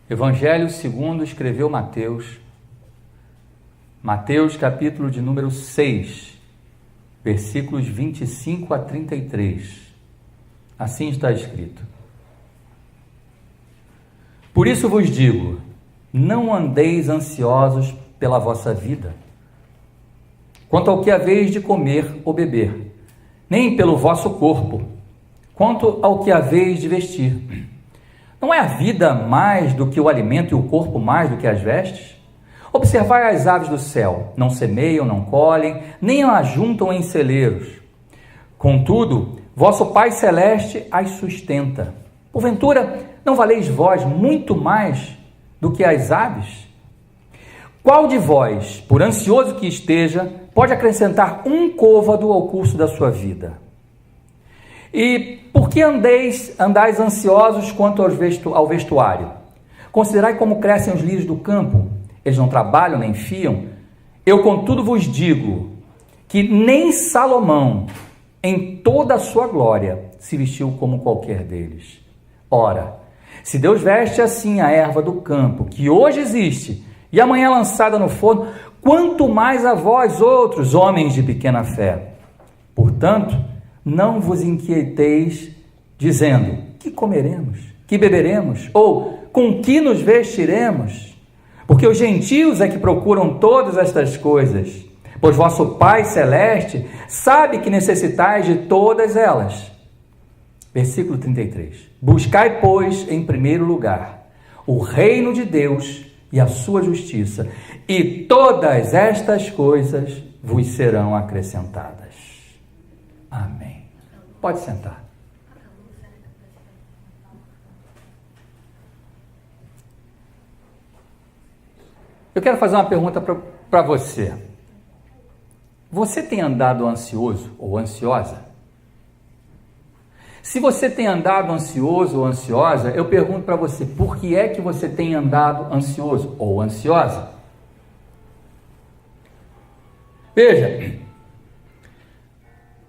Evangelho segundo escreveu Mateus. Mateus, capítulo de número 6, versículos 25 a 33. Assim está escrito: Por isso vos digo, não andeis ansiosos pela vossa vida, quanto ao que haveis de comer ou beber, nem pelo vosso corpo, quanto ao que haveis de vestir. Não é a vida mais do que o alimento e o corpo mais do que as vestes? Observai as aves do céu, não semeiam, não colhem, nem ajuntam em celeiros. Contudo, vosso Pai Celeste as sustenta. Porventura, não valeis vós muito mais do que as aves? Qual de vós, por ansioso que esteja, pode acrescentar um côvado ao curso da sua vida? E por que andais ansiosos quanto ao vestuário? Considerai como crescem os lírios do campo. Eles não trabalham nem fiam. Eu, contudo, vos digo que nem Salomão, em toda a sua glória, se vestiu como qualquer deles. Ora, se Deus veste assim a erva do campo, que hoje existe e amanhã é lançada no forno, quanto mais a vós outros, homens de pequena fé. Portanto, não vos inquieteis, dizendo, que comeremos, que beberemos, ou com que nos vestiremos? Porque os gentios é que procuram todas estas coisas, pois vosso Pai Celeste sabe que necessitais de todas elas. Versículo 33. Buscai, pois, em primeiro lugar, o reino de Deus e a sua justiça, e todas estas coisas vos serão acrescentadas. Amém. Pode sentar. Eu quero fazer uma pergunta para você. Você tem andado ansioso ou ansiosa? Se você tem andado ansioso ou ansiosa, eu pergunto para você, por que é que você tem andado ansioso ou ansiosa? Veja,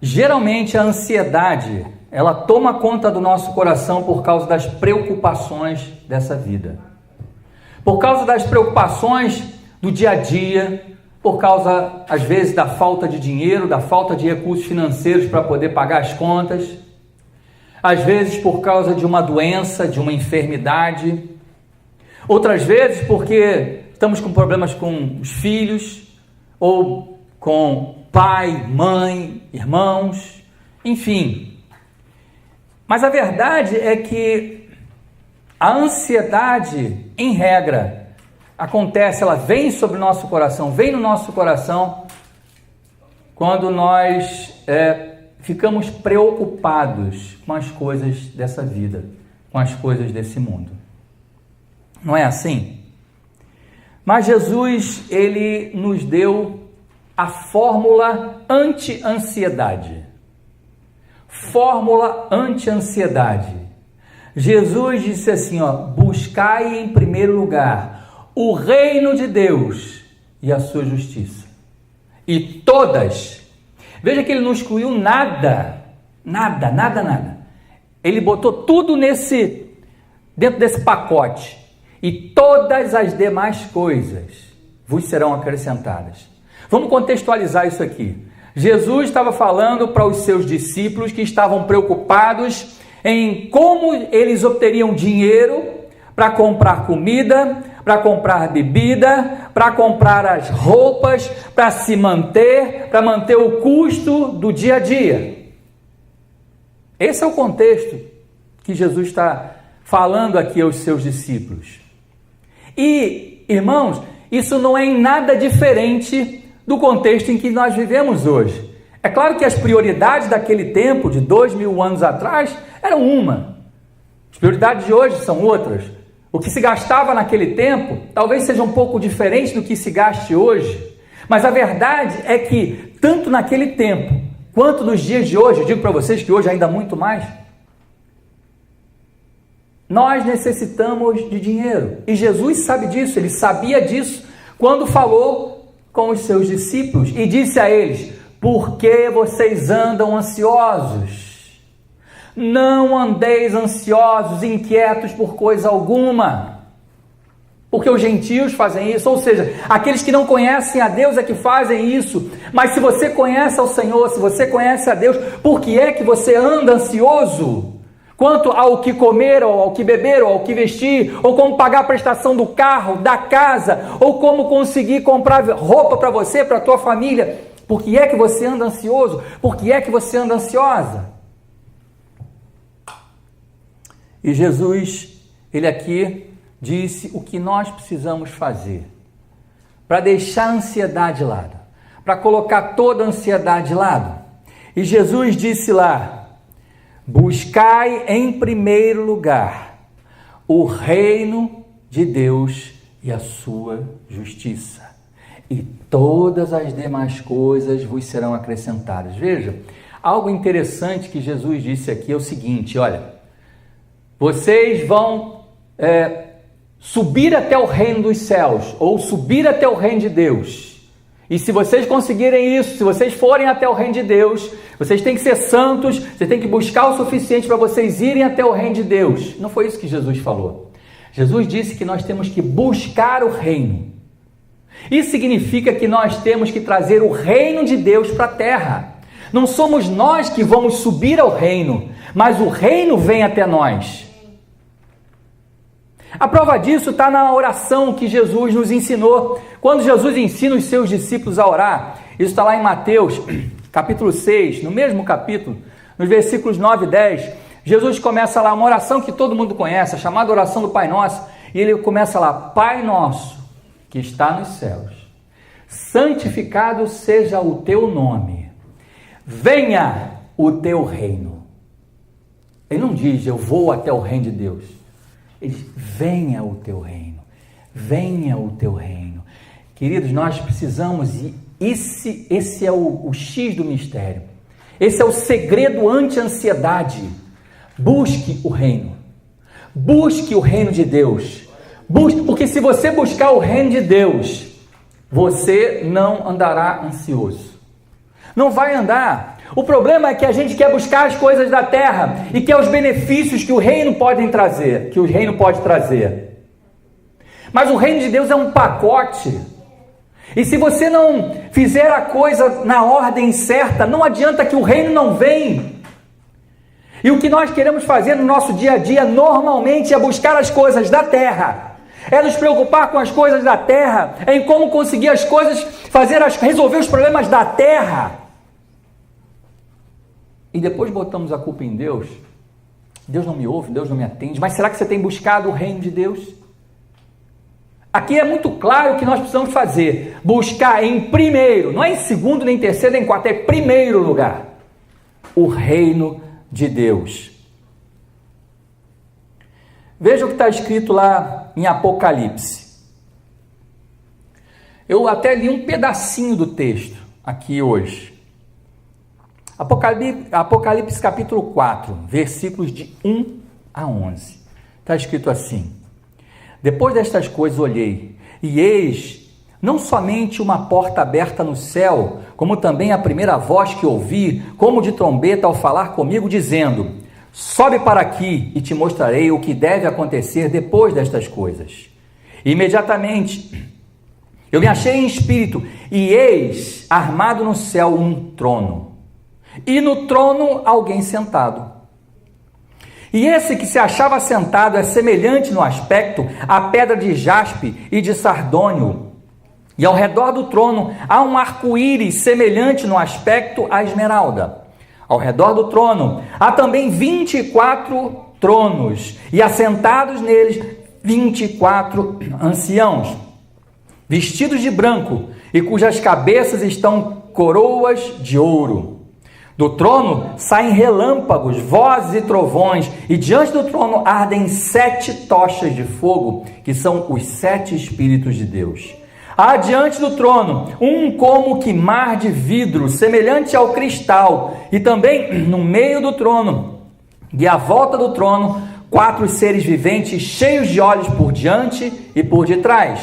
geralmente a ansiedade, ela toma conta do nosso coração por causa das preocupações dessa vida. Por causa das preocupações do dia a dia, por causa, às vezes, da falta de dinheiro, da falta de recursos financeiros para poder pagar as contas, às vezes por causa de uma doença, de uma enfermidade, outras vezes porque estamos com problemas com os filhos, ou com pai, mãe, irmãos, enfim. Mas a verdade é que a ansiedade, em regra, acontece, ela vem sobre o nosso coração, vem no nosso coração quando nós ficamos preocupados com as coisas dessa vida, com as coisas desse mundo. Não é assim? Mas Jesus, ele nos deu a fórmula anti-ansiedade. Fórmula anti-ansiedade. Jesus disse assim, buscai em primeiro lugar o reino de Deus e a sua justiça. E todas, veja que ele não excluiu nada. Ele botou tudo dentro desse pacote. E todas as demais coisas vos serão acrescentadas. Vamos contextualizar isso aqui. Jesus estava falando para os seus discípulos que estavam preocupados em como eles obteriam dinheiro para comprar comida, para comprar bebida, para comprar as roupas, para se manter, para manter o custo do dia a dia. Esse é o contexto que Jesus está falando aqui aos seus discípulos. E, irmãos, isso não é em nada diferente do contexto em que nós vivemos hoje. É claro que as prioridades daquele tempo, de 2000 anos atrás, eram uma. As prioridades de hoje são outras. O que se gastava naquele tempo, talvez seja um pouco diferente do que se gaste hoje. Mas a verdade é que, tanto naquele tempo, quanto nos dias de hoje, eu digo para vocês que hoje ainda muito mais, nós necessitamos de dinheiro. E Jesus sabe disso, ele sabia disso quando falou com os seus discípulos e disse a eles: por que vocês andam ansiosos? Não andeis ansiosos, inquietos por coisa alguma. porque os gentios fazem isso, ou seja, aqueles que não conhecem a Deus é que fazem isso. Mas se você conhece ao Senhor, se você conhece a Deus, por que é que você anda ansioso quanto ao que comer, ou ao que beber, ou ao que vestir, ou como pagar a prestação do carro, da casa, ou como conseguir comprar roupa para você, para a tua família? Por que é que você anda ansioso? Por que é que você anda ansiosa? E Jesus, ele aqui disse o que nós precisamos fazer para deixar a ansiedade de lado, para colocar toda a ansiedade de lado. E Jesus disse lá: buscai em primeiro lugar o reino de Deus e a sua justiça, e todas as demais coisas vos serão acrescentadas. Veja, algo interessante que Jesus disse aqui é o seguinte: olha, vocês vão subir até o reino dos céus, ou subir até o reino de Deus. E se vocês conseguirem isso, se vocês forem até o reino de Deus, vocês têm que ser santos, vocês têm que buscar o suficiente para vocês irem até o reino de Deus. Não foi isso que Jesus falou. Jesus disse que nós temos que buscar o reino. Isso significa que nós temos que trazer o reino de Deus para a terra. Não somos nós que vamos subir ao reino, mas o reino vem até nós. A prova disso está na oração que Jesus nos ensinou. Quando Jesus ensina os seus discípulos a orar, isso está lá em Mateus, capítulo 6, no mesmo capítulo, nos versículos 9 e 10, Jesus começa lá uma oração que todo mundo conhece, a chamada oração do Pai Nosso, e ele começa lá: Pai nosso, que está nos céus, santificado seja o teu nome, venha o teu reino. Ele não diz, eu vou até o reino de Deus. Ele diz, venha o teu reino, venha o teu reino. Queridos, nós precisamos, e esse é o X do mistério, esse é o segredo anti-ansiedade. Busque o reino de Deus, porque se você buscar o reino de Deus, você não andará ansioso, não vai andar. O problema é que a gente quer buscar as coisas da terra e quer os benefícios que o reino pode trazer, mas o reino de Deus é um pacote, e se você não fizer a coisa na ordem certa, não adianta, que o reino não vem. E o que nós queremos fazer no nosso dia a dia normalmente é buscar as coisas da terra, é nos preocupar com as coisas da terra, é em como conseguir as coisas, resolver os problemas da terra. E depois botamos a culpa em Deus. Deus não me ouve, Deus não me atende. Mas será que você tem buscado o reino de Deus? Aqui é muito claro o que nós precisamos fazer: buscar em primeiro, não é em segundo, nem em terceiro, nem em quarto, é em primeiro lugar, o reino de Deus. Veja o que está escrito lá em Apocalipse. Eu até li um pedacinho do texto aqui hoje. Apocalipse capítulo 4, versículos de 1 a 11. Está escrito assim: depois destas coisas olhei, e eis, não somente uma porta aberta no céu, como também a primeira voz que ouvi, como de trombeta, ao falar comigo, dizendo: sobe para aqui e te mostrarei o que deve acontecer depois destas coisas. E imediatamente eu me achei em espírito, e eis, armado no céu, um trono. E no trono alguém sentado. E esse que se achava sentado é semelhante no aspecto à pedra de jaspe e de sardônio. E ao redor do trono há um arco-íris semelhante no aspecto à esmeralda. Ao redor do trono há também 24 tronos, e assentados neles 24 anciãos, vestidos de branco, e cujas cabeças estão coroas de ouro. Do trono saem relâmpagos, vozes e trovões, e diante do trono ardem 7 tochas de fogo, que são os 7 Espíritos de Deus. Há diante do trono um como que mar de vidro, semelhante ao cristal, e também no meio do trono, e à volta do trono, 4 seres viventes cheios de olhos por diante e por detrás.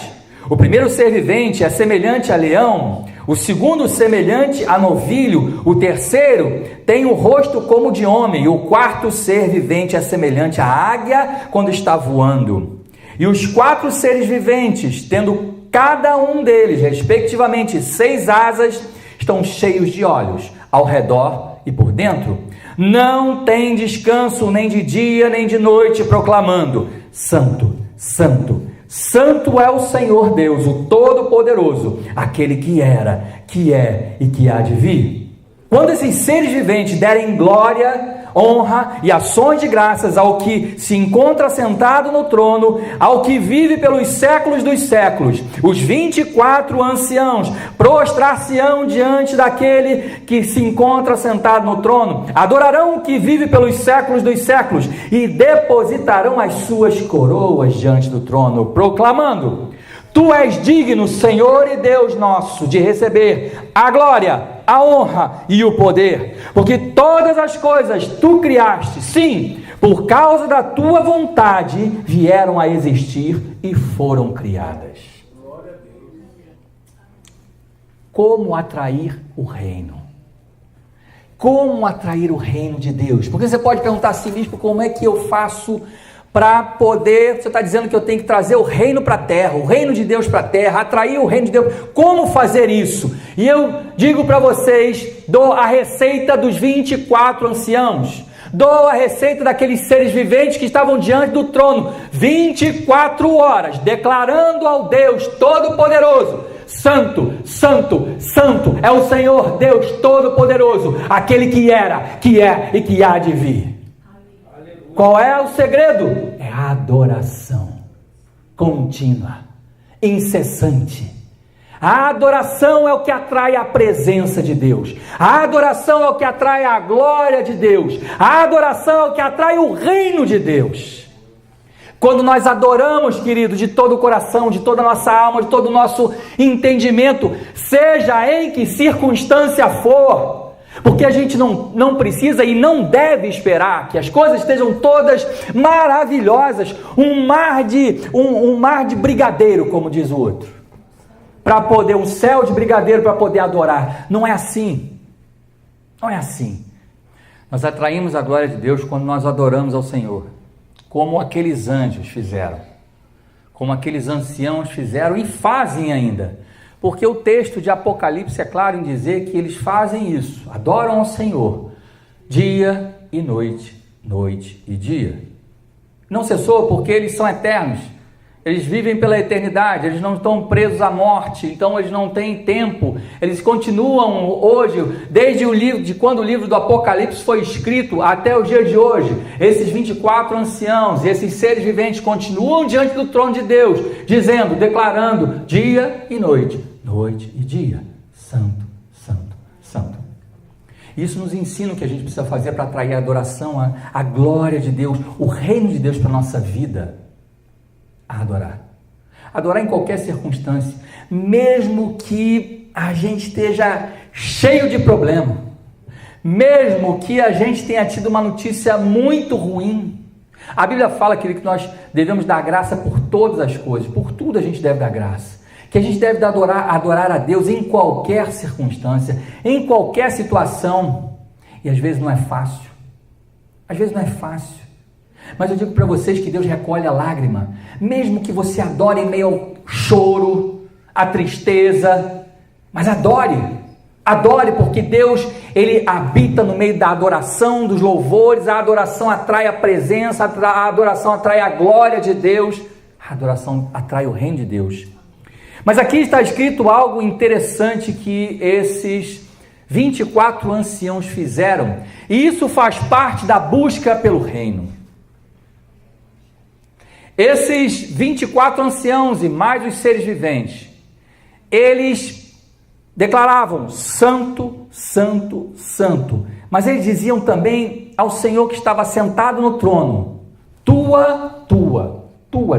O primeiro ser vivente é semelhante a leão, o segundo semelhante a novilho, o terceiro tem o rosto como de homem, e o quarto ser vivente é semelhante à águia quando está voando. E os 4 seres viventes, tendo cada um deles, respectivamente, 6 asas, estão cheios de olhos ao redor e por dentro. Não tem descanso nem de dia nem de noite, proclamando: Santo, Santo, Santo é o Senhor Deus, o Todo-Poderoso, aquele que era, que é e que há de vir. Quando esses seres viventes derem glória, honra e ações de graças ao que se encontra sentado no trono, ao que vive pelos séculos dos séculos, os 24 anciãos prostrar-se-ão diante daquele que se encontra sentado no trono, adorarão o que vive pelos séculos dos séculos e depositarão as suas coroas diante do trono, proclamando: Tu és digno, Senhor e Deus nosso, de receber a glória, a honra e o poder, porque todas as coisas tu criaste, sim, por causa da tua vontade vieram a existir e foram criadas. Como atrair o reino? Como atrair o reino de Deus? Porque você pode perguntar a si mesmo: como é que eu faço para poder, você está dizendo que eu tenho que trazer o reino para a terra, o reino de Deus para a terra, atrair o reino de Deus, como fazer isso? E eu digo para vocês, dou a receita dos 24 anciãos, dou a receita daqueles seres viventes que estavam diante do trono, 24 horas, declarando ao Deus Todo-Poderoso: Santo, Santo, Santo é o Senhor Deus Todo-Poderoso, aquele que era, que é e que há de vir. Qual é o segredo? É a adoração contínua, incessante. A adoração é o que atrai a presença de Deus. A adoração é o que atrai a glória de Deus. A adoração é o que atrai o reino de Deus. Quando nós adoramos, querido, de todo o coração, de toda a nossa alma, de todo o nosso entendimento, seja em que circunstância for, porque a gente não precisa e não deve esperar que as coisas estejam todas maravilhosas, um mar de brigadeiro, como diz o outro, para poder, um céu de brigadeiro para poder adorar. Não é assim. Não é assim. Nós atraímos a glória de Deus quando nós adoramos ao Senhor, como aqueles anjos fizeram, como aqueles anciãos fizeram e fazem ainda. Porque o texto de Apocalipse é claro em dizer que eles fazem isso, adoram ao Senhor, dia e noite, noite e dia. Não cessou, porque eles são eternos, eles vivem pela eternidade, eles não estão presos à morte, então eles não têm tempo, eles continuam hoje, desde o livro, de quando o livro do Apocalipse foi escrito até o dia de hoje, esses 24 anciãos, esses seres viventes continuam diante do trono de Deus, dizendo, declarando, dia e noite, noite e dia, santo, santo, santo. Isso nos ensina o que a gente precisa fazer para atrair a adoração, a glória de Deus, o reino de Deus para a nossa vida. A adorar. Adorar em qualquer circunstância, mesmo que a gente esteja cheio de problema, mesmo que a gente tenha tido uma notícia muito ruim. A Bíblia fala, querido, que nós devemos dar graça por todas as coisas, por tudo a gente deve dar graça. Que a gente deve adorar a Deus em qualquer circunstância, em qualquer situação. E às vezes não é fácil. Às vezes não é fácil. Mas eu digo para vocês que Deus recolhe a lágrima, mesmo que você adore em meio ao choro, à tristeza, mas adore, porque Deus, Ele habita no meio da adoração, dos louvores, a adoração atrai a presença, a adoração atrai a glória de Deus, a adoração atrai o reino de Deus. Mas aqui está escrito algo interessante que esses 24 anciãos fizeram, e isso faz parte da busca pelo reino. Esses 24 anciãos e mais os seres viventes, eles declaravam Santo, Santo, Santo, mas eles diziam também ao Senhor que estava sentado no trono, Tua,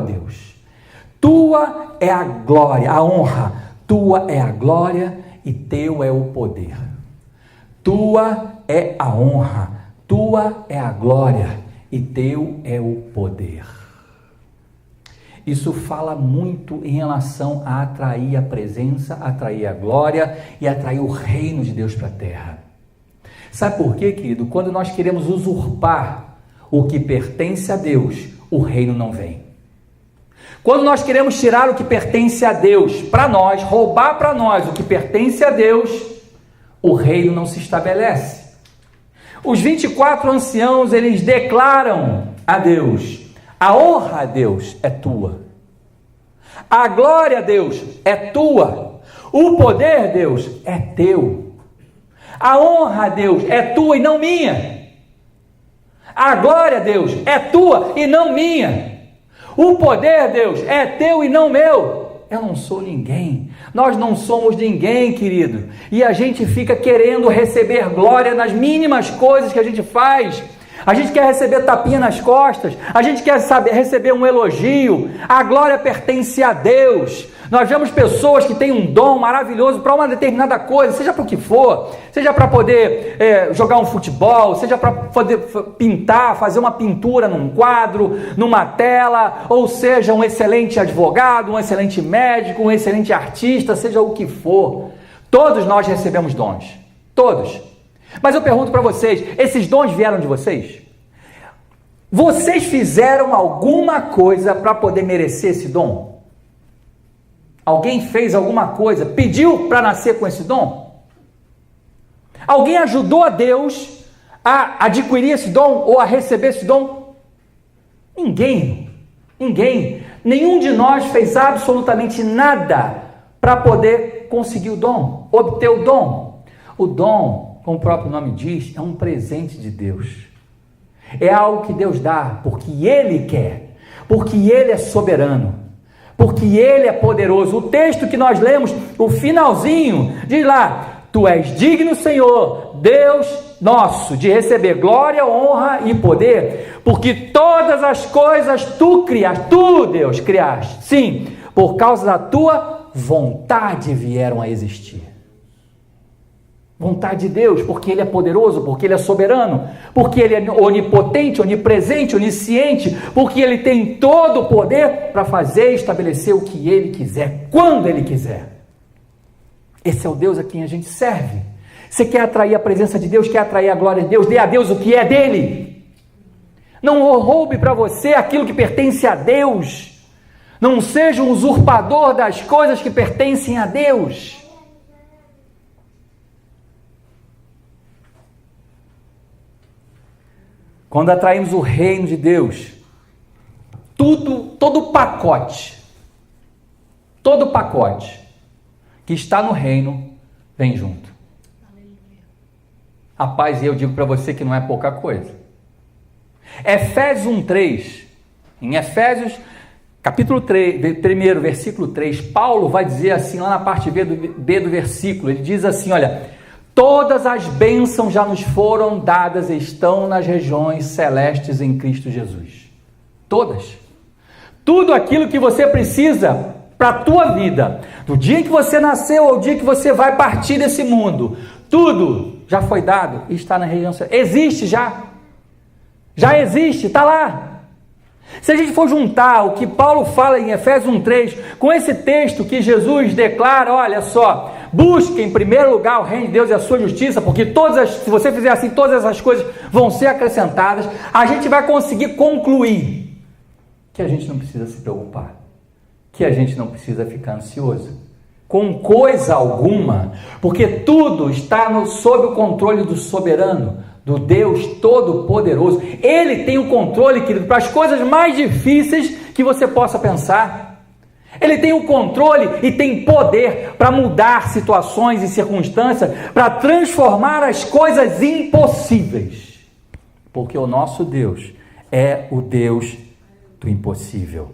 Deus, Tua é a glória, a honra, Tua é a glória e Teu é o poder. Tua é a honra, Tua é a glória e Teu é o poder. Isso fala muito em relação a atrair a presença, atrair a glória e atrair o reino de Deus para a terra. Sabe por quê, querido? Quando nós queremos usurpar o que pertence a Deus, o reino não vem. Quando nós queremos tirar o que pertence a Deus para nós, roubar para nós o que pertence a Deus, o reino não se estabelece. Os 24 anciãos, eles declaram a Deus: a honra a Deus é tua, a glória a Deus é tua, o poder, Deus, é teu, a honra a Deus é tua e não minha, a glória, Deus, é tua e não minha, o poder, Deus, é teu e não meu. Eu não sou ninguém, nós não somos ninguém, querido, e a gente fica querendo receber glória nas mínimas coisas que a gente faz. A gente quer receber tapinha nas costas, a gente quer receber um elogio. A glória pertence a Deus. Nós vemos pessoas que têm um dom maravilhoso para uma determinada coisa, seja para o que for, seja para poder jogar um futebol, seja para poder pintar, fazer uma pintura num quadro, numa tela, ou seja, um excelente advogado, um excelente médico, um excelente artista, seja o que for. Todos nós recebemos dons, todos. Mas eu pergunto para vocês, esses dons vieram de vocês? Vocês fizeram alguma coisa para poder merecer esse dom? Alguém fez alguma coisa, pediu para nascer com esse dom? Alguém ajudou a Deus a adquirir esse dom ou a receber esse dom? Ninguém. Nenhum de nós fez absolutamente nada para poder conseguir o dom, obter o dom. O dom, como o próprio nome diz, é um presente de Deus. É algo que Deus dá porque Ele quer, porque Ele é soberano, porque Ele é poderoso. O texto que nós lemos, o finalzinho, diz lá: Tu és digno, Senhor, Deus nosso, de receber glória, honra e poder, porque todas as coisas Tu criaste, Tu, Deus, criaste. Sim, por causa da Tua vontade vieram a existir. Vontade de Deus, porque Ele é poderoso, porque Ele é soberano, porque Ele é onipotente, onipresente, onisciente, porque Ele tem todo o poder para fazer e estabelecer o que Ele quiser, quando Ele quiser. Esse é o Deus a quem a gente serve. Você quer atrair a presença de Deus, quer atrair a glória de Deus, dê a Deus o que é dele. Não roube para você aquilo que pertence a Deus. Não seja um usurpador das coisas que pertencem a Deus. Quando atraímos o reino de Deus, todo o pacote que está no reino vem junto. Rapaz, eu digo para você que não é pouca coisa. Efésios 1:3, em Efésios capítulo 3, 1, versículo 3, Paulo vai dizer assim, lá na parte B do versículo, ele diz assim, olha: todas as bênçãos já nos foram dadas e estão nas regiões celestes em Cristo Jesus. Todas. Tudo aquilo que você precisa para a tua vida, do dia que você nasceu ao dia que você vai partir desse mundo, tudo já foi dado e está na região celeste. Existe já. Já existe, está lá. Se a gente for juntar o que Paulo fala em Efésios 1:3 com esse texto que Jesus declara, olha só, busque em primeiro lugar o reino de Deus e a sua justiça, porque se você fizer assim, todas essas coisas vão ser acrescentadas, a gente vai conseguir concluir que a gente não precisa se preocupar, que a gente não precisa ficar ansioso com coisa alguma, porque tudo está sob o controle do soberano, do Deus Todo-Poderoso. Ele tem o controle, querido, para as coisas mais difíceis que você possa pensar. Ele tem o controle e tem poder para mudar situações e circunstâncias, para transformar as coisas impossíveis. Porque o nosso Deus é o Deus do impossível.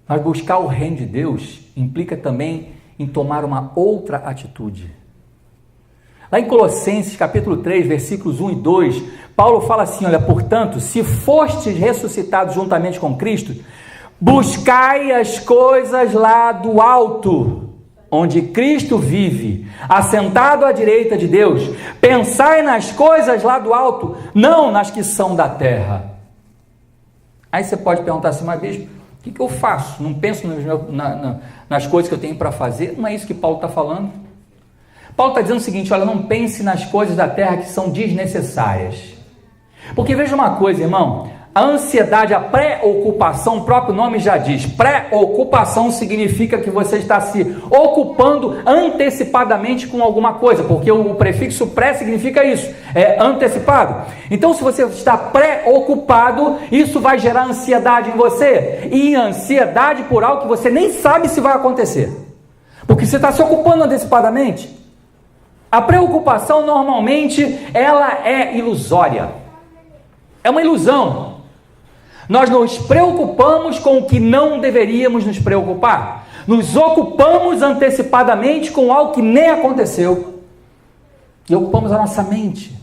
Mas buscar o reino de Deus implica também em tomar uma outra atitude. Lá em Colossenses capítulo 3, versículos 1 e 2, Paulo fala assim, olha, portanto, se fostes ressuscitados juntamente com Cristo, buscai as coisas lá do alto, onde Cristo vive, assentado à direita de Deus. Pensai nas coisas lá do alto, não nas que são da terra. Aí você pode perguntar assim, mas bispo, o que eu faço? Não penso nas coisas que eu tenho para fazer? Não é isso que Paulo está falando. Paulo está dizendo o seguinte, olha, não pense nas coisas da terra que são desnecessárias. Porque veja uma coisa, irmão, A ansiedade, a preocupação, o próprio nome já diz, preocupação significa que você está se ocupando antecipadamente com alguma coisa, porque o prefixo pré significa isso, é antecipado. Então, se você está preocupado, isso vai gerar ansiedade em você, e ansiedade por algo que você nem sabe se vai acontecer, porque você está se ocupando antecipadamente. A preocupação, normalmente, ela é ilusória, é uma ilusão. Nós nos preocupamos com o que não deveríamos nos preocupar. Nos ocupamos antecipadamente com algo que nem aconteceu. E ocupamos a nossa mente.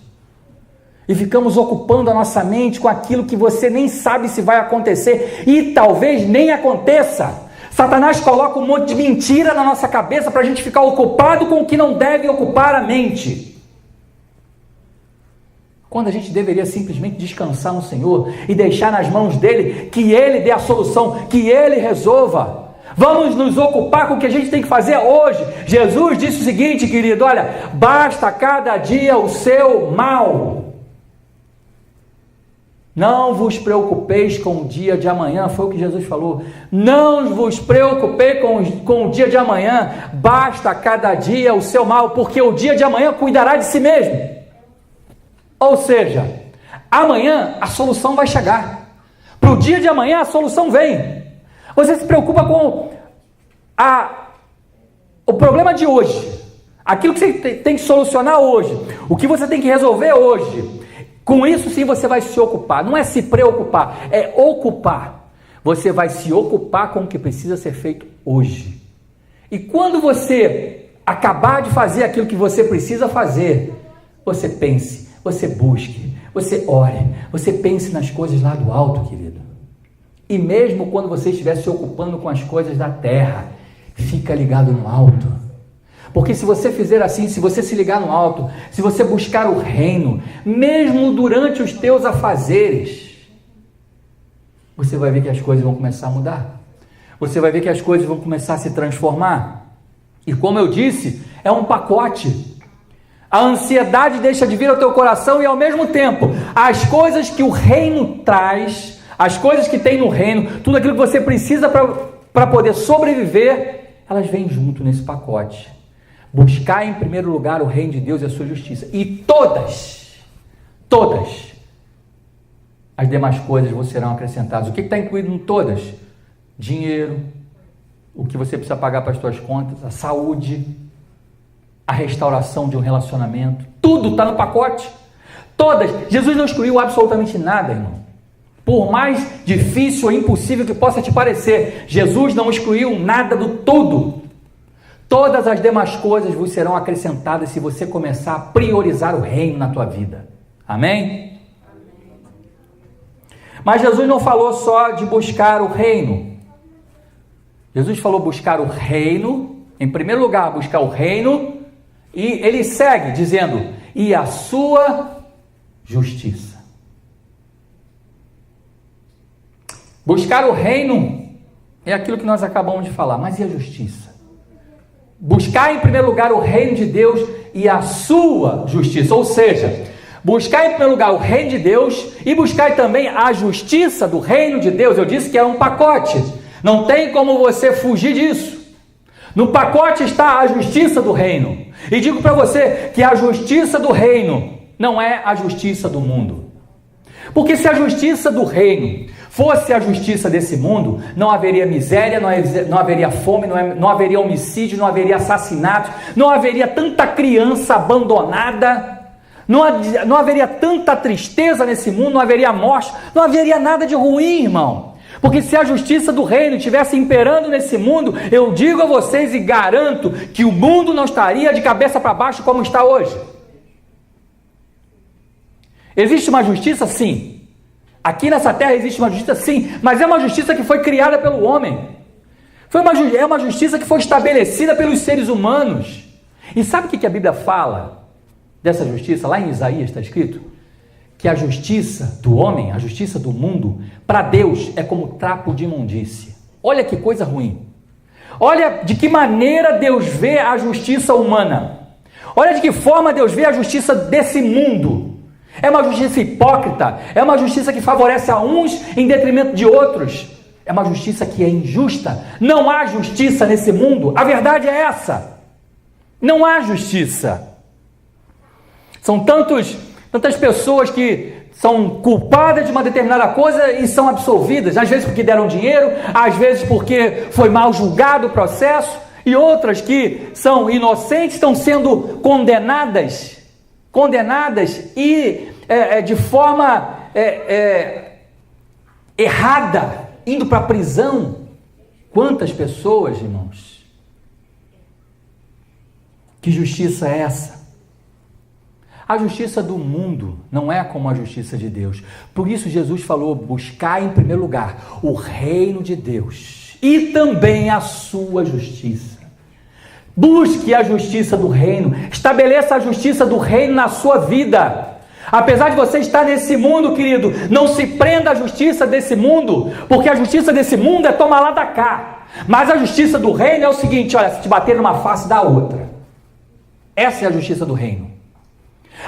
E ficamos ocupando a nossa mente com aquilo que você nem sabe se vai acontecer. E talvez nem aconteça. Satanás coloca um monte de mentira na nossa cabeça para a gente ficar ocupado com o que não deve ocupar a mente. Quando a gente deveria simplesmente descansar no Senhor e deixar nas mãos dele, que ele dê a solução, que ele resolva. Vamos nos ocupar com o que a gente tem que fazer hoje. Jesus disse o seguinte, querido, olha, basta cada dia o seu mal. Não vos preocupeis com o dia de amanhã, foi o que Jesus falou. Não vos preocupeis com o dia de amanhã, basta cada dia o seu mal, porque o dia de amanhã cuidará de si mesmo. Ou seja, amanhã a solução vai chegar. Para o dia de amanhã a solução vem. Você se preocupa com o problema de hoje, aquilo que você tem que solucionar hoje, o que você tem que resolver hoje. Com isso sim você vai se ocupar. Não é se preocupar, é ocupar. Você vai se ocupar com o que precisa ser feito hoje. E quando você acabar de fazer aquilo que você precisa fazer, você pense, você busque, você ore, você pense nas coisas lá do alto, querido. E mesmo quando você estiver se ocupando com as coisas da terra, fica ligado no alto. Porque se você fizer assim, se você se ligar no alto, se você buscar o reino, mesmo durante os teus afazeres, você vai ver que as coisas vão começar a mudar. Você vai ver que as coisas vão começar a se transformar. E como eu disse, é um pacote. A ansiedade deixa de vir ao teu coração e ao mesmo tempo, as coisas que o reino traz, as coisas que tem no reino, tudo aquilo que você precisa para poder sobreviver, elas vêm junto nesse pacote. Buscar em primeiro lugar o reino de Deus e a sua justiça. E todas as demais coisas vos serão acrescentadas. O que está incluído em todas? Dinheiro, o que você precisa pagar para as suas contas, a saúde, a restauração de um relacionamento, tudo está no pacote. Todas. Jesus não excluiu absolutamente nada, irmão. Por mais difícil ou impossível que possa te parecer, Jesus não excluiu nada do tudo. Todas as demais coisas vos serão acrescentadas se você começar a priorizar o reino na tua vida. Amém? Mas Jesus não falou só de buscar o reino. Jesus falou buscar o reino, em primeiro lugar, buscar o reino, e ele segue dizendo, e a sua justiça. Buscar o reino é aquilo que nós acabamos de falar, mas e a justiça? Buscar em primeiro lugar o reino de Deus e a sua justiça, ou seja, buscar em primeiro lugar o reino de Deus e buscar também a justiça do reino de Deus. Eu disse que é um pacote, não tem como você fugir disso. No pacote está a justiça do reino, e digo para você que a justiça do reino não é a justiça do mundo, porque se a justiça do reino fosse a justiça desse mundo, não haveria miséria, não haveria fome, não haveria homicídio, não haveria assassinato, não haveria tanta criança abandonada, não haveria tanta tristeza nesse mundo, não haveria morte, não haveria nada de ruim, irmão. Porque se a justiça do reino estivesse imperando nesse mundo, eu digo a vocês e garanto que o mundo não estaria de cabeça para baixo como está hoje. Existe uma justiça? Sim. Aqui nessa terra existe uma justiça? Sim. Mas é uma justiça que foi criada pelo homem. É uma justiça que foi estabelecida pelos seres humanos. E sabe o que a Bíblia fala dessa justiça? Lá em Isaías está escrito que a justiça do homem, a justiça do mundo, para Deus é como trapo de imundície. Olha que coisa ruim. Olha de que maneira Deus vê a justiça humana. Olha de que forma Deus vê a justiça desse mundo. é uma justiça hipócrita, é uma justiça que favorece a uns em detrimento de outros, é uma justiça que é injusta. Não há justiça nesse mundo, a verdade é essa, não há justiça. São tantas pessoas que são culpadas de uma determinada coisa e são absolvidas, às vezes porque deram dinheiro, às vezes porque foi mal julgado o processo, e outras que são inocentes estão sendo condenadas e de forma errada, indo para a prisão. Quantas pessoas, irmãos? Que justiça é essa? A justiça do mundo não é como a justiça de Deus. Por isso Jesus falou: buscar em primeiro lugar o reino de Deus e também a sua justiça. Busque a justiça do reino, estabeleça a justiça do reino na sua vida. Apesar de você estar nesse mundo, querido, não se prenda à justiça desse mundo, porque a justiça desse mundo é tomar lá da cá. Mas a justiça do reino é o seguinte: olha, se te bater numa face, dá outra. Essa é a justiça do reino.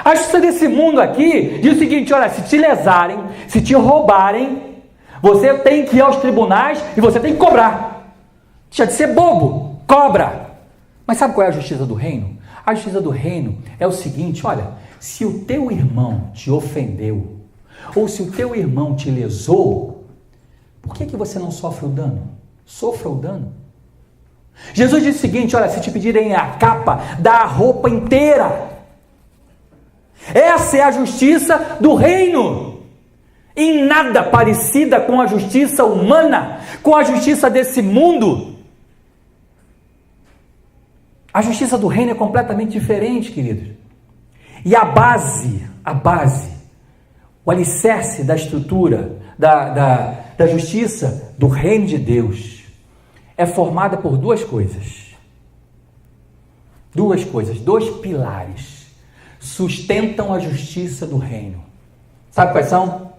A justiça desse mundo aqui diz o seguinte: olha, se te lesarem, se te roubarem, você tem que ir aos tribunais e você tem que cobrar. Deixa de ser bobo, cobra. Mas sabe qual é a justiça do reino? A justiça do reino é o seguinte: olha, se o teu irmão te ofendeu, ou se o teu irmão te lesou, por que você não sofre o dano? Sofra o dano. Jesus disse o seguinte: olha, se te pedirem a capa, dá a roupa inteira. Essa é a justiça do reino, em nada parecida com a justiça humana, com a justiça desse mundo. A justiça do reino é completamente diferente, queridos. E a base, o alicerce da estrutura, da justiça do reino de Deus, é formada por duas coisas, dois pilares. Sustentam a justiça do reino. Sabe quais são?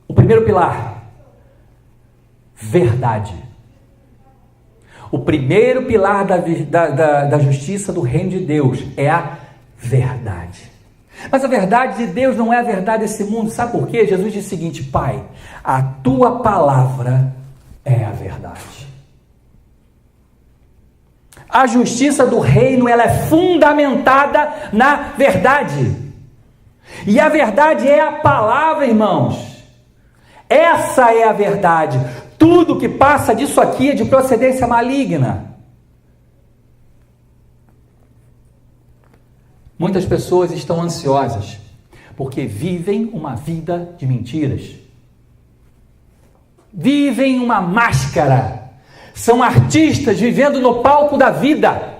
O primeiro pilar: verdade. O primeiro pilar da justiça do reino de Deus é a verdade. Mas a verdade de Deus não é a verdade desse mundo. Sabe por quê? Jesus disse o seguinte: Pai, a tua palavra é a verdade. A justiça do reino, ela é fundamentada na verdade. E a verdade é a palavra, irmãos. Essa é a verdade. Tudo que passa disso aqui é de procedência maligna. Muitas pessoas estão ansiosas porque vivem uma vida de mentiras. Vivem uma máscara. São artistas vivendo no palco da vida.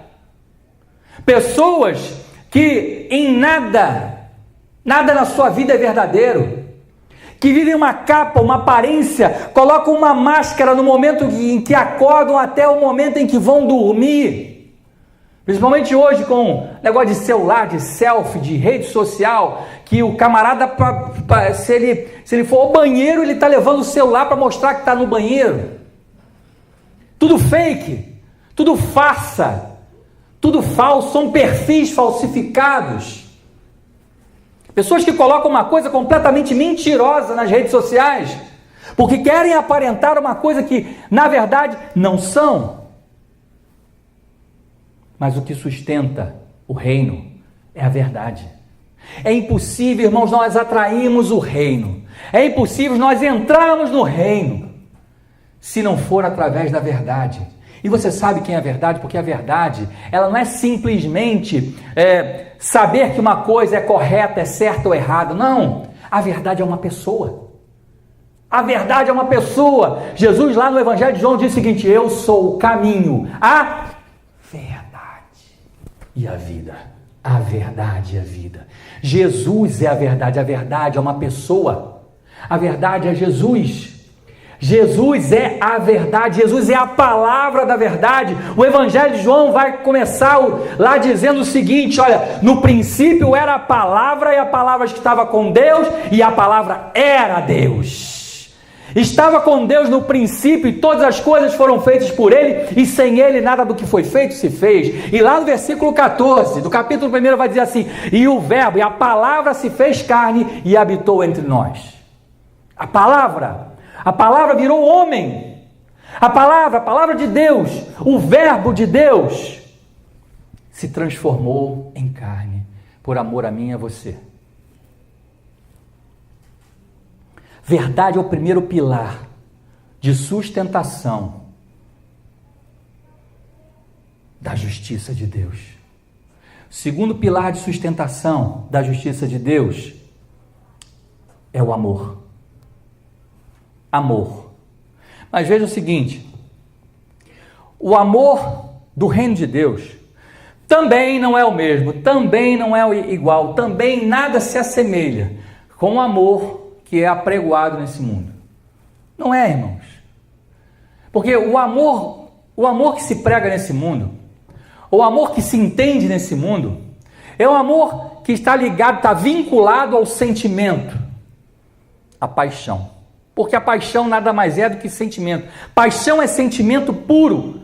Pessoas que em nada na sua vida é verdadeiro. Que vivem uma capa, uma aparência, colocam uma máscara no momento em que acordam até o momento em que vão dormir. Principalmente hoje com negócio de celular, de selfie, de rede social, que o camarada, se ele for ao banheiro, ele está levando o celular para mostrar que está no banheiro. Tudo fake, tudo farsa, tudo falso, são perfis falsificados. Pessoas que colocam uma coisa completamente mentirosa nas redes sociais, porque querem aparentar uma coisa que, na verdade, não são. Mas o que sustenta o reino é a verdade. É impossível, irmãos, nós atrairmos o reino. É impossível nós entrarmos no reino se não for através da verdade. E você sabe quem é a verdade? Porque a verdade, ela não é simplesmente saber que uma coisa é correta, é certa ou errada. Não, a verdade é uma pessoa. A verdade é uma pessoa. Jesus lá no Evangelho de João diz o seguinte: eu sou o caminho, a verdade e a vida. A verdade e a vida. Jesus é a verdade é uma pessoa. A verdade é Jesus. Jesus é a verdade, Jesus é a palavra da verdade. O Evangelho de João vai começar lá dizendo o seguinte: olha, no princípio era a palavra, e a palavra estava com Deus, e a palavra era Deus. Estava com Deus no princípio e todas as coisas foram feitas por Ele e sem Ele nada do que foi feito se fez. E lá no versículo 14 do capítulo 1 vai dizer assim: e o verbo, e a palavra se fez carne e habitou entre nós. A palavra virou homem. A palavra de Deus, o verbo de Deus se transformou em carne por amor a mim e a você. Verdade é o primeiro pilar de sustentação da justiça de Deus. O segundo pilar de sustentação da justiça de Deus é o amor. Amor. Mas veja o seguinte: o amor do reino de Deus também não é o mesmo, também não é igual, também nada se assemelha com o amor que é apregoado nesse mundo. Não é, irmãos? Porque o amor que se prega nesse mundo, o amor que se entende nesse mundo, é um amor que está ligado, está vinculado ao sentimento, à paixão. Porque a paixão nada mais é do que sentimento. Paixão é sentimento puro,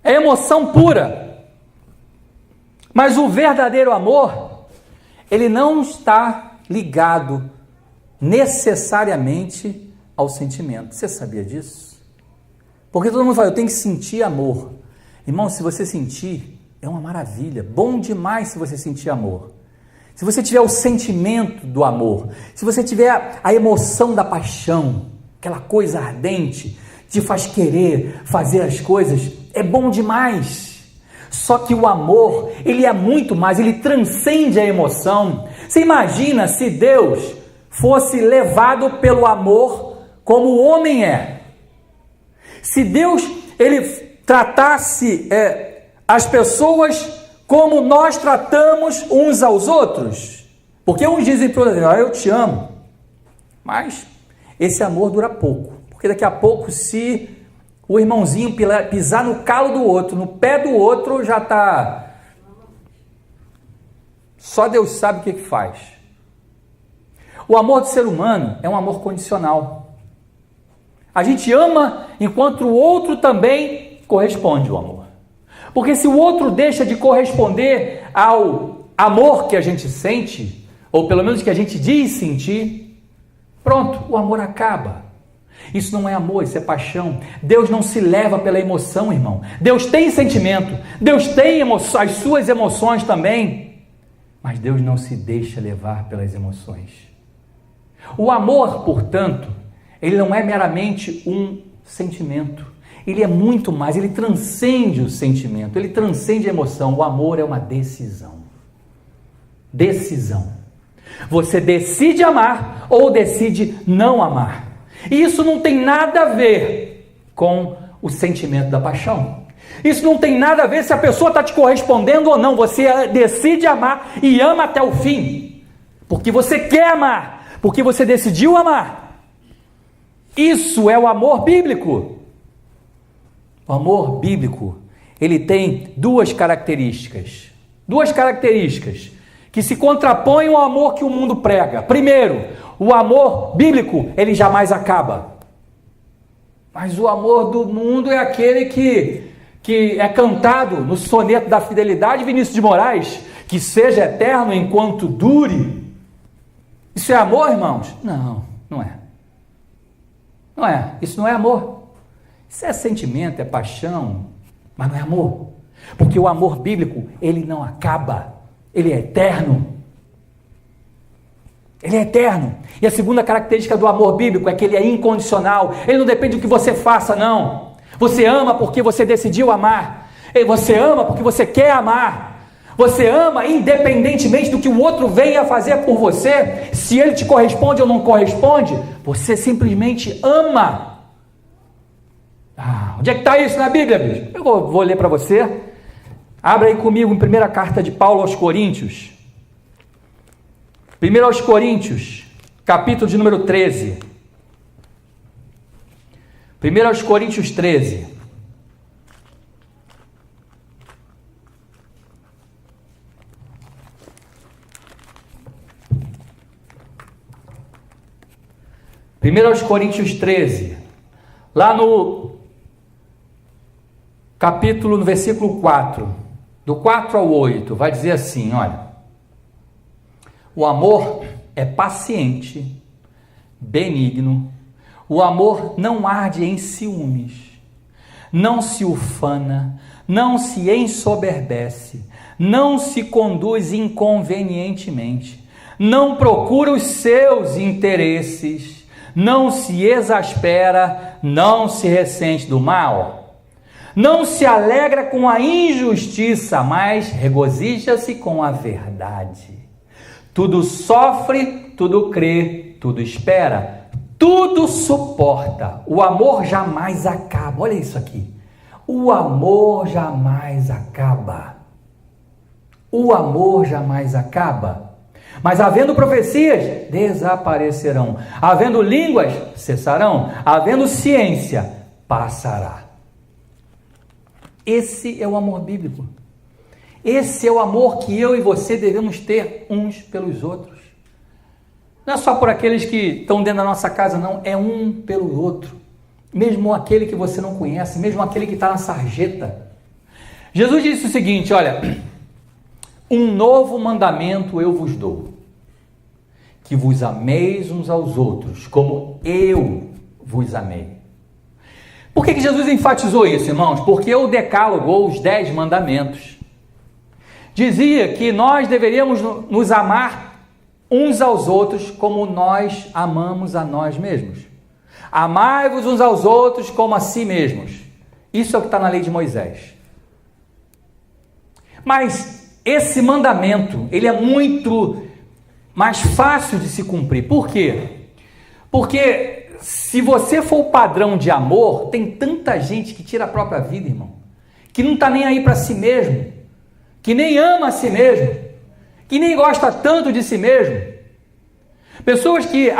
é emoção pura. Mas o verdadeiro amor, ele não está ligado necessariamente ao sentimento. Você sabia disso? Porque todo mundo fala, eu tenho que sentir amor. Irmão, se você sentir, é uma maravilha. Bom demais se você sentir amor. Se você tiver o sentimento do amor, se você tiver a emoção da paixão, aquela coisa ardente, te faz querer fazer as coisas, é bom demais. Só que o amor, ele é muito mais, ele transcende a emoção. Você imagina se Deus fosse levado pelo amor como o homem é. Se Deus, ele tratasse as pessoas como nós tratamos uns aos outros. Porque uns dizem para outros, eu te amo. Mas esse amor dura pouco. Porque daqui a pouco, se o irmãozinho pisar no calo do outro, no pé do outro, já está... Só Deus sabe o que faz. O amor do ser humano é um amor condicional. A gente ama enquanto o outro também corresponde ao amor. Porque se o outro deixa de corresponder ao amor que a gente sente, ou pelo menos que a gente diz sentir, pronto, o amor acaba. Isso não é amor, isso é paixão. Deus não se leva pela emoção, irmão. Deus tem sentimento, Deus tem as suas emoções também, mas Deus não se deixa levar pelas emoções. O amor, portanto, ele não é meramente um sentimento, ele é muito mais, ele transcende o sentimento, ele transcende a emoção. O amor é uma decisão. Decisão. Você decide amar ou decide não amar. E isso não tem nada a ver com o sentimento da paixão. Isso não tem nada a ver se a pessoa está te correspondendo ou não. Você decide amar e ama até o fim. Porque você quer amar. Porque você decidiu amar. Isso é o amor bíblico. O amor bíblico, ele tem duas características que se contrapõem ao amor que o mundo prega. Primeiro, o amor bíblico, ele jamais acaba. Mas o amor do mundo é aquele que é cantado no soneto da fidelidade, Vinícius de Moraes, que seja eterno enquanto dure. Isso é amor, irmãos? Não, não é. Não é. Isso não é amor. Isso é sentimento, é paixão, mas não é amor. Porque o amor bíblico, ele não acaba. Ele é eterno. Ele é eterno. E a segunda característica do amor bíblico é que ele é incondicional. Ele não depende do que você faça, não. Você ama porque você decidiu amar. Você ama porque você quer amar. Você ama independentemente do que o outro venha fazer por você. Se ele te corresponde ou não corresponde, você simplesmente ama. Onde é que está isso na Bíblia, bicho? Eu vou ler para você. Abra aí comigo em primeira carta de Paulo aos Coríntios. 1 aos Coríntios, capítulo de número 13. 1 aos Coríntios 13. 1 Coríntios 13, lá no capítulo, no versículo 4, do 4 ao 8, vai dizer assim, olha: o amor é paciente, benigno, o amor não arde em ciúmes, não se ufana, não se ensoberbece, não se conduz inconvenientemente, não procura os seus interesses, não se exaspera, não se ressente do mal, não se alegra com a injustiça, mas regozija-se com a verdade. Tudo sofre, tudo crê, tudo espera, tudo suporta. O amor jamais acaba. Olha isso aqui. O amor jamais acaba. O amor jamais acaba. Mas havendo profecias, desaparecerão. Havendo línguas, cessarão. Havendo ciência, passará. Esse é o amor bíblico. Esse é o amor que eu e você devemos ter uns pelos outros. Não é só por aqueles que estão dentro da nossa casa, não. É um pelo outro. Mesmo aquele que você não conhece, mesmo aquele que está na sarjeta. Jesus disse o seguinte, olha: um novo mandamento eu vos dou, que vos ameis uns aos outros, como eu vos amei. Por que Jesus enfatizou isso, irmãos? Porque o decálogo, ou os 10 mandamentos, dizia que nós deveríamos nos amar uns aos outros como nós amamos a nós mesmos. Amai-vos uns aos outros como a si mesmos. Isso é o que está na lei de Moisés. Mas esse mandamento, ele é muito mais fácil de se cumprir. Por quê? Porque se você for o padrão de amor, tem tanta gente que tira a própria vida, irmão, que não está nem aí para si mesmo, que nem ama a si mesmo, que nem gosta tanto de si mesmo. Pessoas que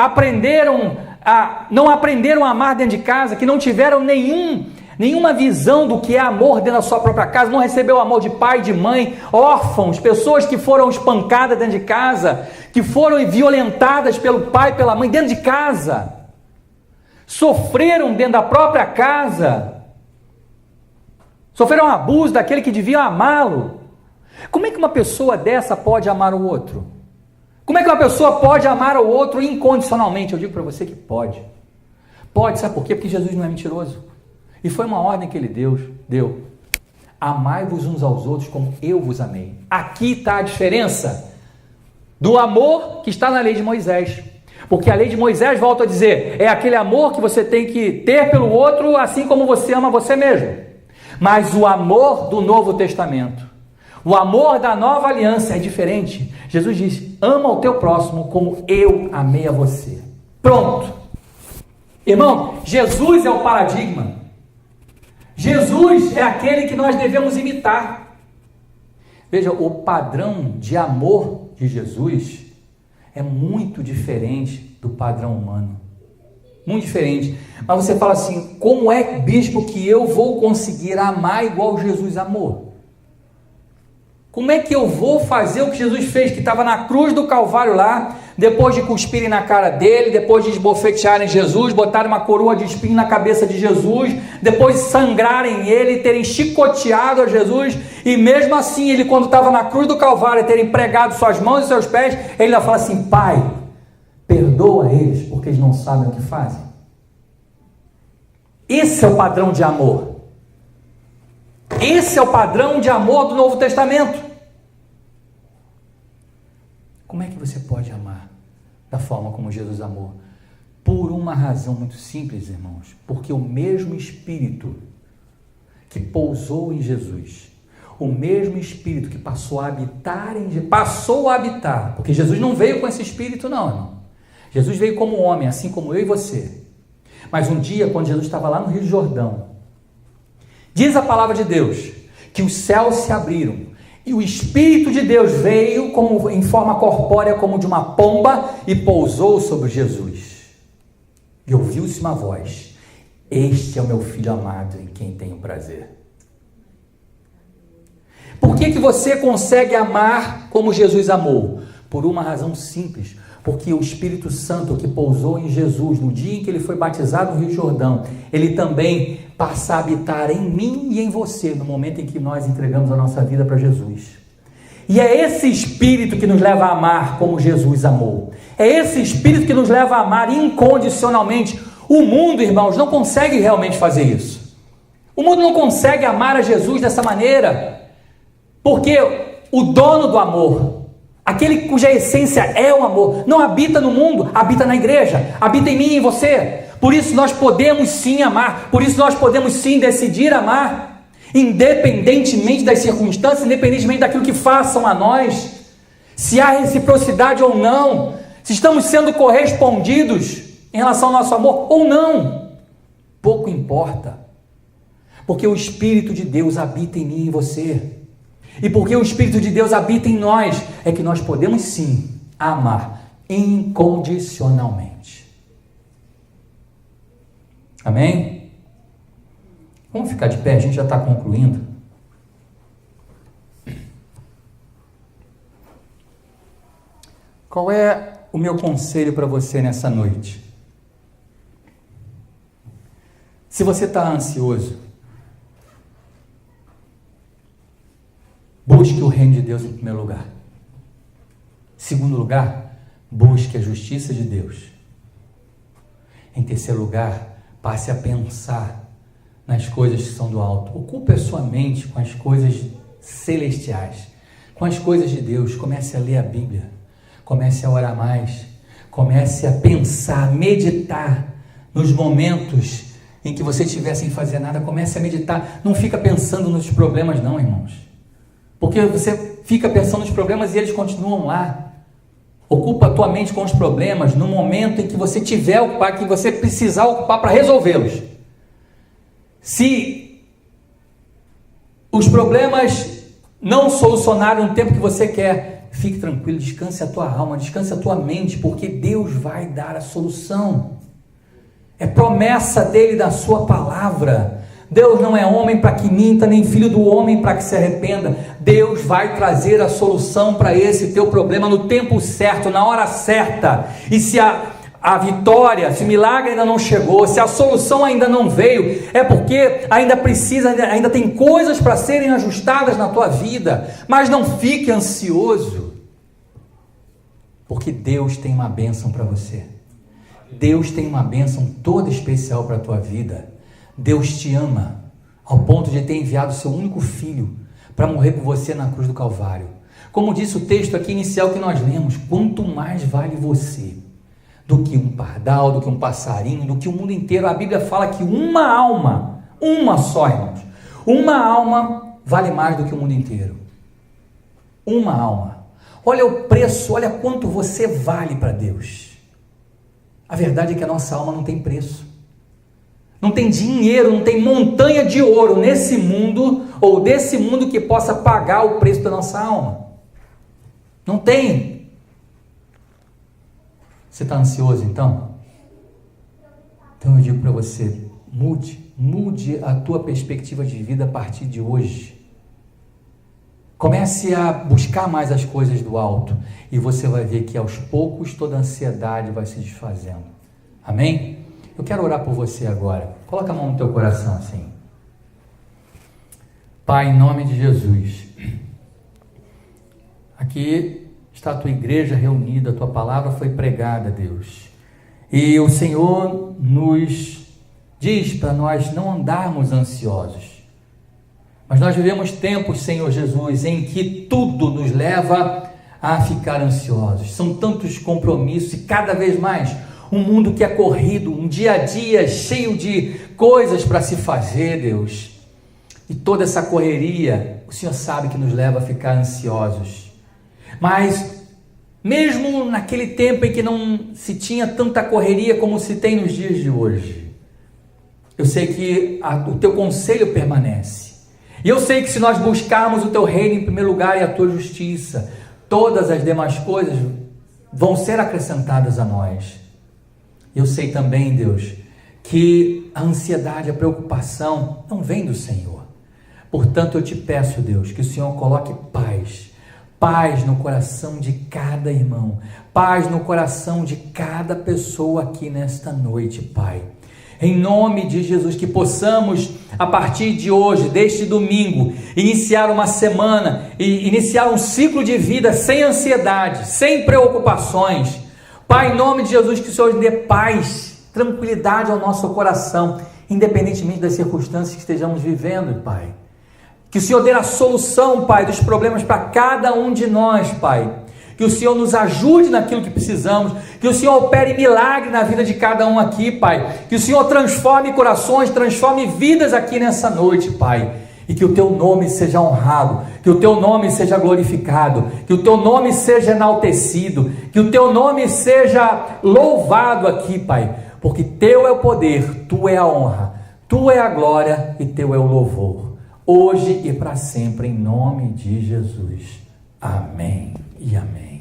não aprenderam a amar dentro de casa, que não tiveram nenhuma visão do que é amor dentro da sua própria casa, não recebeu o amor de pai, de mãe, órfãos, pessoas que foram espancadas dentro de casa, que foram violentadas pelo pai, pela mãe dentro de casa, sofreram dentro da própria casa, sofreram abuso daquele que devia amá-lo. Como é que uma pessoa dessa pode amar o outro? Como é que uma pessoa pode amar o outro incondicionalmente? Eu digo para você que pode. Pode, sabe por quê? Porque Jesus não é mentiroso. E foi uma ordem que ele deu. Amai-vos uns aos outros como eu vos amei. Aqui está a diferença do amor que está na lei de Moisés. Porque a lei de Moisés, volto a dizer, é aquele amor que você tem que ter pelo outro, assim como você ama você mesmo. Mas o amor do Novo Testamento, o amor da nova aliança é diferente. Jesus diz: ama o teu próximo como eu amei a você. Pronto. Irmão, Jesus é o paradigma. Jesus é aquele que nós devemos imitar. Veja, o padrão de amor de Jesus é muito diferente do padrão humano. Muito diferente. Mas você fala assim: como é, bispo, que eu vou conseguir amar igual Jesus amou? Como é que eu vou fazer o que Jesus fez, que estava na cruz do Calvário lá, depois de cuspirem na cara dele, depois de esbofetearem Jesus, botarem uma coroa de espinho na cabeça de Jesus, depois de sangrarem ele, terem chicoteado a Jesus, e mesmo assim, ele, quando estava na cruz do Calvário, terem pregado suas mãos e seus pés, ele ainda fala assim: Pai, perdoa eles, porque eles não sabem o que fazem. Esse é o padrão de amor. Esse é o padrão de amor do Novo Testamento. Como é que você pode amar da forma como Jesus amou? Por uma razão muito simples, irmãos. Porque o mesmo Espírito que pousou em Jesus, o mesmo Espírito que passou a habitar, porque Jesus não veio com esse Espírito não, irmão. Jesus veio como homem, assim como eu e você. Mas um dia, quando Jesus estava lá no Rio Jordão, diz a palavra de Deus que os céus se abriram e o Espírito de Deus veio em forma corpórea como de uma pomba e pousou sobre Jesus. E ouviu-se uma voz: este é o meu filho amado em quem tenho prazer. Por que você consegue amar como Jesus amou? Por uma razão simples. Porque o Espírito Santo que pousou em Jesus no dia em que ele foi batizado no Rio Jordão, ele também passa a habitar em mim e em você no momento em que nós entregamos a nossa vida para Jesus. E é esse Espírito que nos leva a amar como Jesus amou. É esse Espírito que nos leva a amar incondicionalmente. O mundo, irmãos, não consegue realmente fazer isso. O mundo não consegue amar a Jesus dessa maneira, porque o dono do amor, aquele cuja essência é o amor, não habita no mundo, habita na igreja, habita em mim e em você. Por isso nós podemos sim amar, por isso nós podemos sim decidir amar, independentemente das circunstâncias, independentemente daquilo que façam a nós, se há reciprocidade ou não, se estamos sendo correspondidos em relação ao nosso amor ou não, pouco importa, porque o Espírito de Deus habita em mim e em você. E porque o Espírito de Deus habita em nós, é que nós podemos sim amar incondicionalmente. Amém? Vamos ficar de pé, a gente já está concluindo. Qual é o meu conselho para você nessa noite? Se você está ansioso, busque o reino de Deus em primeiro lugar. Segundo lugar, busque a justiça de Deus. Em terceiro lugar, passe a pensar nas coisas que são do alto. Ocupe a sua mente com as coisas celestiais, com as coisas de Deus. Comece a ler a Bíblia, comece a orar mais, comece a pensar, a meditar nos momentos em que você estiver sem fazer nada. Comece a meditar. Não fica pensando nos problemas não, irmãos, porque você fica pensando nos problemas e eles continuam lá. Ocupa a tua mente com os problemas no momento em que você tiver ocupar, que você precisar ocupar para resolvê-los. Se os problemas não solucionarem no tempo que você quer, fique tranquilo, descanse a tua alma, descanse a tua mente, porque Deus vai dar a solução. É promessa dele da sua palavra. Deus não é homem para que minta, nem filho do homem para que se arrependa. Deus vai trazer a solução para esse teu problema no tempo certo, na hora certa. E se a vitória, se o milagre ainda não chegou, se a solução ainda não veio, é porque ainda tem coisas para serem ajustadas na tua vida. Mas não fique ansioso, porque Deus tem uma bênção para você. Deus tem uma bênção toda especial para a tua vida. Deus te ama ao ponto de ter enviado o seu único filho para morrer por você na cruz do Calvário. Como disse o texto aqui inicial que nós lemos, quanto mais vale você do que um pardal, do que um passarinho, do que o mundo inteiro. A Bíblia fala que uma alma, uma só, irmãos, uma alma vale mais do que o mundo inteiro. Uma alma. Olha o preço, olha quanto você vale para Deus. A verdade é que a nossa alma não tem preço. Não tem dinheiro, não tem montanha de ouro nesse mundo, ou desse mundo que possa pagar o preço da nossa alma. Não tem. Você está ansioso então? Então eu digo para você, mude a tua perspectiva de vida a partir de hoje. Comece a buscar mais as coisas do alto, e você vai ver que aos poucos toda a ansiedade vai se desfazendo. Amém? Eu quero orar por você agora. Coloca a mão no teu coração assim. Pai, em nome de Jesus, aqui está a tua igreja reunida, a tua palavra foi pregada, Deus. E o Senhor nos diz para nós não andarmos ansiosos. Mas nós vivemos tempos, Senhor Jesus, em que tudo nos leva a ficar ansiosos. São tantos compromissos e cada vez mais um mundo que é corrido, um dia a dia cheio de coisas para se fazer, Deus. E toda essa correria, o Senhor sabe que nos leva a ficar ansiosos. Mas, mesmo naquele tempo em que não se tinha tanta correria como se tem nos dias de hoje, eu sei que o teu conselho permanece. E eu sei que se nós buscarmos o teu reino em primeiro lugar e a tua justiça, todas as demais coisas vão ser acrescentadas a nós. Eu sei também, Deus, que a ansiedade, a preocupação não vem do Senhor. Portanto, eu te peço, Deus, que o Senhor coloque paz no coração de cada irmão, paz no coração de cada pessoa aqui nesta noite, Pai. Em nome de Jesus, que possamos, a partir de hoje, deste domingo, iniciar uma semana e iniciar um ciclo de vida sem ansiedade, sem preocupações. Pai, em nome de Jesus, que o Senhor dê paz, tranquilidade ao nosso coração, independentemente das circunstâncias que estejamos vivendo, Pai. Que o Senhor dê a solução, Pai, dos problemas para cada um de nós, Pai. Que o Senhor nos ajude naquilo que precisamos, que o Senhor opere milagre na vida de cada um aqui, Pai, que o Senhor transforme corações, transforme vidas aqui nessa noite, Pai, e que o Teu nome seja honrado, que o Teu nome seja glorificado, que o Teu nome seja enaltecido, que o Teu nome seja louvado aqui, Pai, porque Teu é o poder, Tu é a honra, Tu é a glória e Teu é o louvor, hoje e para sempre, em nome de Jesus. Amém e amém.